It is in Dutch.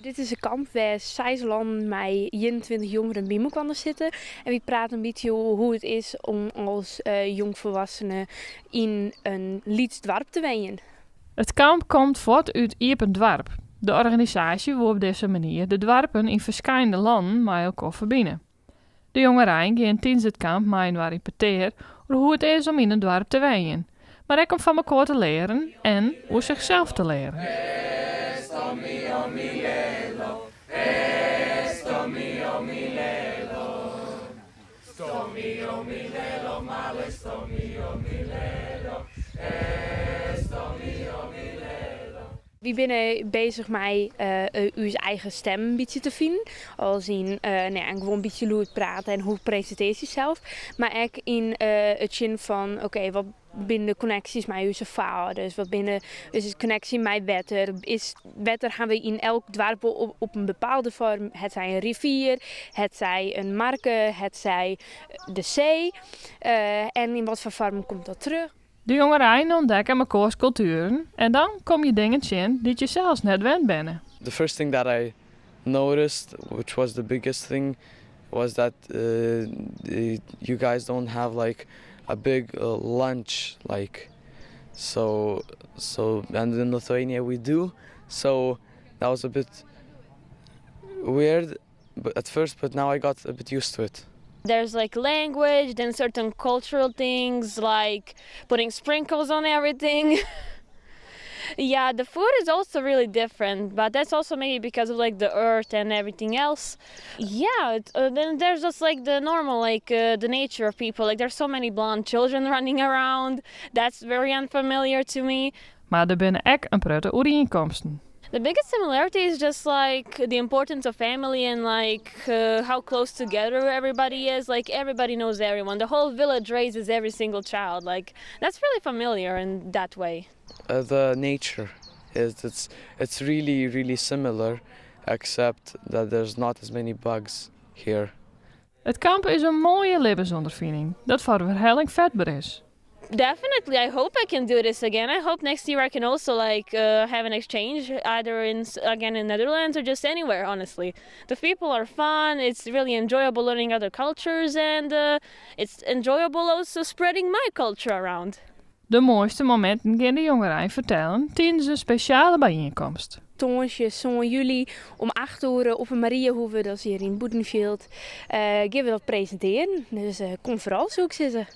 Dit is een kamp waar 6 landen met 21 jongeren bij me kwamen zitten. En we praten een beetje over hoe het is om als jongvolwassene in een Lieds dorp te wonen. Het kamp komt voort uit Iepen dorp. De organisatie wil op deze manier de dorpen in verschillende landen met elkaar verbinden. De jongeren gaan tijdens het kamp mee waar repeteer over hoe het is om in een dorp te wonen. Maar ook om van elkaar te leren en hoe zichzelf te leren. We zijn bezig met uw eigen stem een beetje te vinden. Als in gewoon een beetje hoe het praten en hoe presenteert jezelf. Maar ook in het zin van, wat binnen de connecties met onze vaders, wat binnen de connectie met water. Water gaan we in elk dorp op een bepaalde vorm. Het zij een rivier, het zij een marke, het zij de zee. En in wat voor vorm komt dat terug? De jongeren ontdekken elkaars culturen en dan kom je dingen in die je zelfs net wend bent. The first thing that I noticed, which was the biggest thing, was that you guys don't have like a big lunch and in Lithuania we do. So that was a bit weird at first, but now I got a bit used to it. There's like language, then certain cultural things like putting sprinkles on everything. Yeah, the food is also really different, but that's also maybe because of like the earth and everything else. Yeah, then there's just like the normal, the nature of people. Like there's so many blonde children running around. That's very unfamiliar to me. Maar er binnen ook een prutte overeenkomsten. The biggest similarity is just like the importance of family and how close together everybody is. Like everybody knows everyone. The whole village raises every single child. Like that's really familiar in that way. The nature it's really, really similar, except that there's not as many bugs here. Het kamp is een mooie levensondervinding dat voor de verhelling vetbaar is. Definitely, I hope I can do this again. I hope next year I can also have an exchange, either in Netherlands or just anywhere. Honestly, the people are fun. It's really enjoyable learning other cultures, and it's enjoyable also spreading my culture around. De mooiste momenten gaan de jongeren vertellen tijdens een speciale bijeenkomst. Tonsje, zo'n juli om 8 uur op een Mariahoeve, dat is hier in Boedenveld, gaan we dat presenteren. Dus kom vooral, zoek zitten.